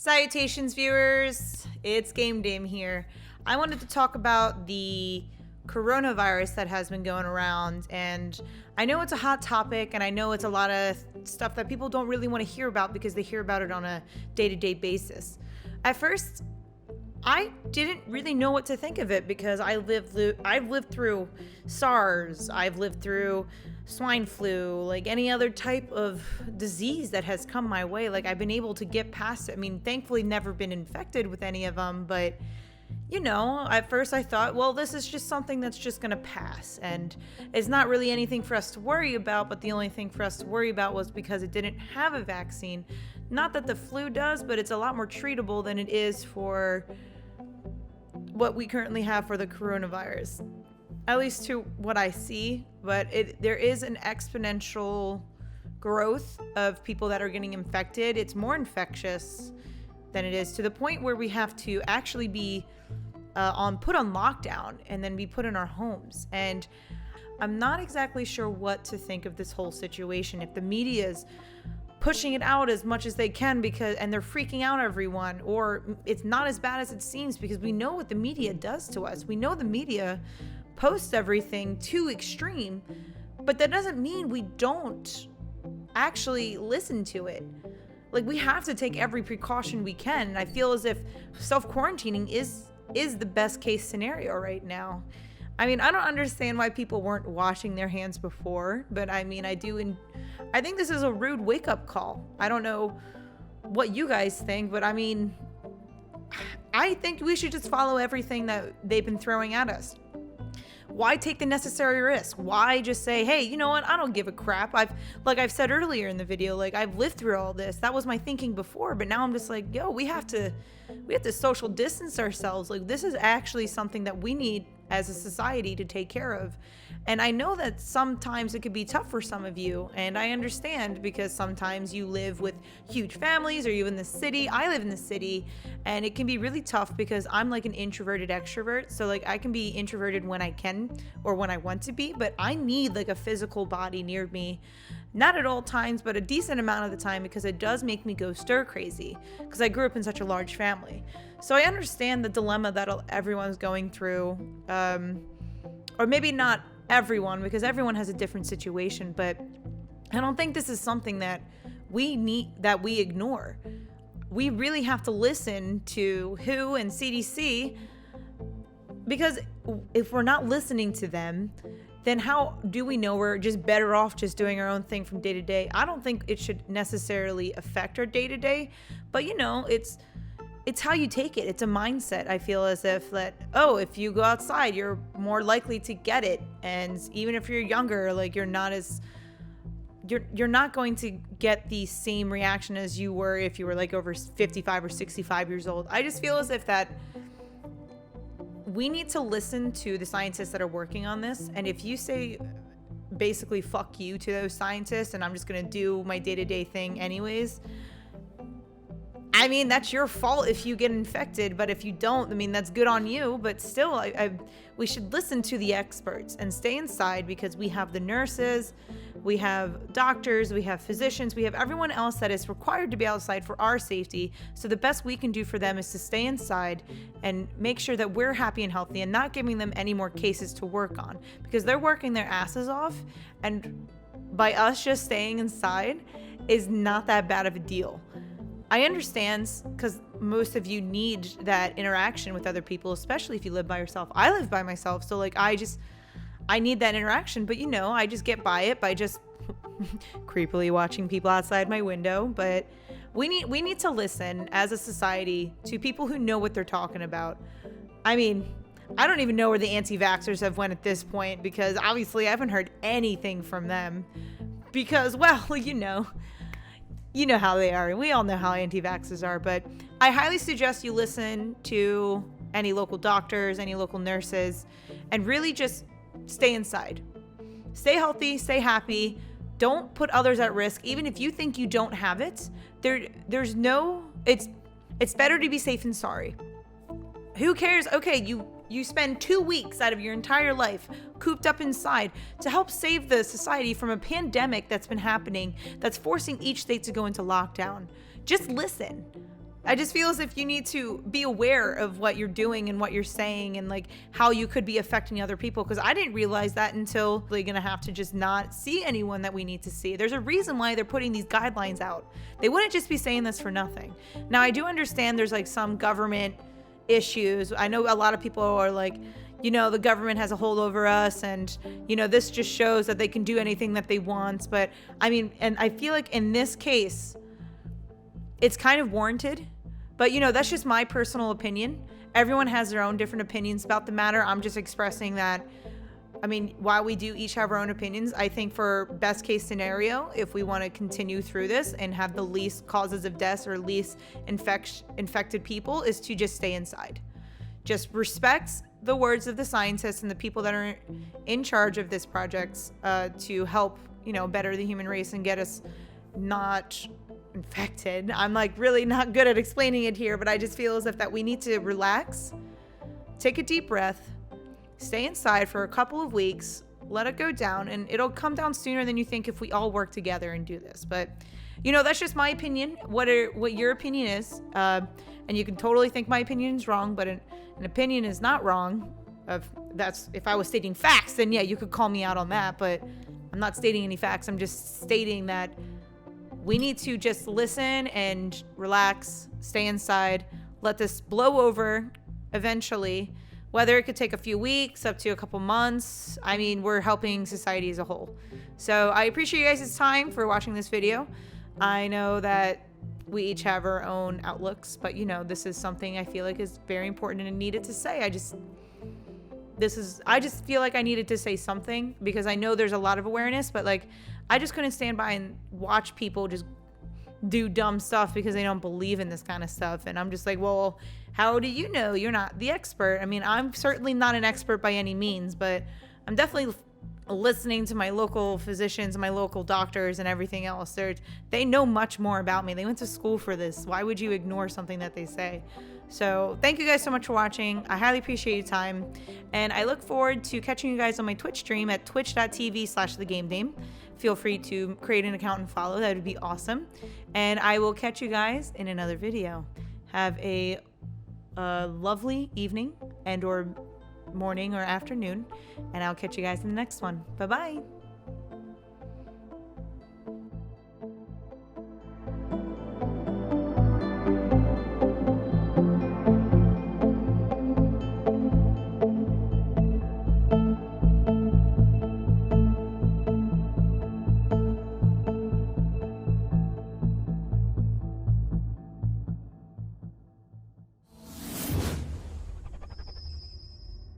Salutations, viewers. It's Game Dame here. I wanted to talk about the coronavirus that has been going around, and I know it's a hot topic, and I know it's a lot of stuff that people don't really want to hear about because they hear about it on a day-to-day basis. At first, I didn't really know what to think of it because I've lived through SARS, I've lived through swine flu, like any other type of disease that has come my way. Like, I've been able to get past it. I mean, thankfully never been infected with any of them, but at first I thought, well, this is just something that's just gonna pass, and it's not really anything for us to worry about. But the only thing for us to worry about was because it didn't have a vaccine. Not that the flu does, but it's a lot more treatable than it is for what we currently have for the coronavirus, at least to what I see. But there is an exponential growth of people that are getting infected. It's more infectious than it is, to the point where we have to actually be put on lockdown and then be put in our homes. And I'm not exactly sure what to think of this whole situation. If the media is pushing it out as much as they can and they're freaking out everyone, or it's not as bad as it seems, because we know what the media does to us. We know the media posts everything too extreme, but that doesn't mean we don't actually listen to it. Like, we have to take every precaution we can. And I feel as if self-quarantining is the best case scenario right now. I mean, I don't understand why people weren't washing their hands before, but I mean, I think this is a rude wake-up call. I don't know what you guys think, but I mean, I think we should just follow everything that they've been throwing at us. Why take the necessary risk? Why just say, hey, you know what? I don't give a crap. Like I've said earlier in the video, like, I've lived through all this. That was my thinking before, but now I'm just like, yo, we have to social distance ourselves. Like, this is actually something that we need as a society to take care of. And I know that sometimes it could be tough for some of you, and I understand, because sometimes you live with huge families, or you in the city. I live in the city, and it can be really tough because I'm like an introverted extrovert. So like, I can be introverted when I can or when I want to be, but I need like a physical body near me. Not at all times, but a decent amount of the time, because it does make me go stir crazy, because I grew up in such a large family. So I understand the dilemma that everyone's going through, or maybe not everyone, because everyone has a different situation, but I don't think this is something that we ignore. We really have to listen to WHO and CDC, because if we're not listening to them, then how do we know we're just better off just doing our own thing from day to day? I don't think it should necessarily affect our day to day, but it's how you take it. It's a mindset. I feel as if if you go outside, you're more likely to get it. And even if you're younger, like, you're not going to get the same reaction as you were if you were like over 55 or 65 years old. I just feel as if that we need to listen to the scientists that are working on this. And if you say basically fuck you to those scientists, and I'm just going to do my day-to-day thing anyways, I mean, that's your fault if you get infected. But if you don't, I mean, that's good on you. But still, we should listen to the experts and stay inside, because we have the nurses, we have doctors, we have physicians, we have everyone else that is required to be outside for our safety. So the best we can do for them is to stay inside and make sure that we're happy and healthy, and not giving them any more cases to work on, because they're working their asses off. And by us just staying inside is not that bad of a deal. I understand, because most of you need that interaction with other people, especially if you live by yourself. I live by myself, so like, I need that interaction. But I just get by it by just creepily watching people outside my window. But we need to listen as a society to people who know what they're talking about. I mean, I don't even know where the anti-vaxxers have went at this point, because obviously I haven't heard anything from them, because, well, you know how they are. We all know how anti-vaxxers are. But I highly suggest you listen to any local doctors, any local nurses, and really just stay inside. Stay healthy, stay happy. Don't put others at risk. Even if you think you don't have it, it's better to be safe than sorry. Who cares? Okay, you spend 2 weeks out of your entire life cooped up inside to help save the society from a pandemic that's been happening, that's forcing each state to go into lockdown. Just listen. I just feel as if you need to be aware of what you're doing and what you're saying and like how you could be affecting other people. Because I didn't realize that until they're gonna have to just not see anyone that we need to see. There's a reason why they're putting these guidelines out. They wouldn't just be saying this for nothing. Now, I do understand there's like some government issues. I know a lot of people are like, you know, the government has a hold over us, and you know, this just shows that they can do anything that they want. But I mean, and I feel like in this case, it's kind of warranted. But you know, that's just my personal opinion. Everyone has their own different opinions about the matter. I'm just expressing that. I mean, while we do each have our own opinions, I think for best case scenario, if we want to continue through this and have the least causes of deaths or least infected people, is to just stay inside. Just respect the words of the scientists and the people that are in charge of this project to help, you know, better the human race and get us not infected. I'm like really not good at explaining it here, but I just feel as if that we need to relax, take a deep breath, stay inside for a couple of weeks, let it go down, and it'll come down sooner than you think if we all work together and do this. But you know, that's just my opinion. What your opinion is, and you can totally think my opinion is wrong, but an opinion is not wrong. If I was stating facts, then yeah, you could call me out on that, but I'm not stating any facts. I'm just stating that we need to just listen and relax, stay inside, let this blow over eventually, whether it could take a few weeks up to a couple months. I mean, we're helping society as a whole. So I appreciate you guys' time for watching this video. I know that we each have our own outlooks, but you know, this is something I feel like is very important and needed to say. I just feel like I needed to say something because I know there's a lot of awareness, but like, I just couldn't stand by and watch people just do dumb stuff because they don't believe in this kind of stuff. And I'm just like, well, how do you know? You're not the expert. I mean, I'm certainly not an expert by any means, but I'm definitely listening to my local physicians, my local doctors and everything else. They know much more about me. They went to school for this. Why would you ignore something that they say? So thank you guys so much for watching. I highly appreciate your time. And I look forward to catching you guys on my Twitch stream at twitch.tv/thegamedame. Feel free to create an account and follow. That would be awesome. And I will catch you guys in another video. Have a lovely evening and or morning or afternoon. And I'll catch you guys in the next one. Bye-bye.